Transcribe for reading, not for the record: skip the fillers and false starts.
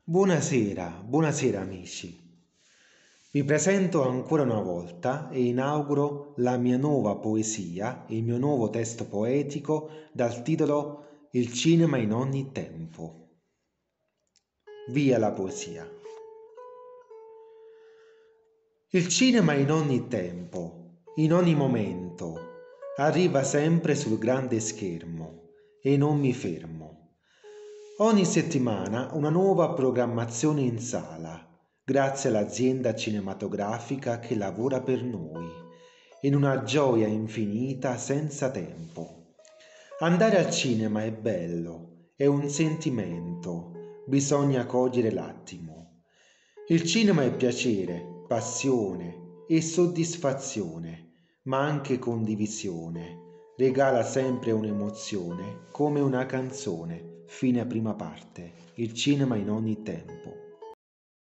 Buonasera, buonasera amici. Vi presento ancora una volta e inauguro la mia nuova poesia, il mio nuovo testo poetico dal titolo Il cinema in ogni tempo. Via la poesia. Il cinema in ogni tempo, in ogni momento, arriva sempre sul grande schermo e non mi fermo. Ogni settimana una nuova programmazione in sala, grazie all'azienda cinematografica che lavora per noi, in una gioia infinita senza tempo. Andare al cinema è bello, è un sentimento, bisogna cogliere l'attimo. Il cinema è piacere, passione e soddisfazione, ma anche condivisione. Regala sempre un'emozione, come una canzone. Fine prima parte. Il cinema in ogni tempo.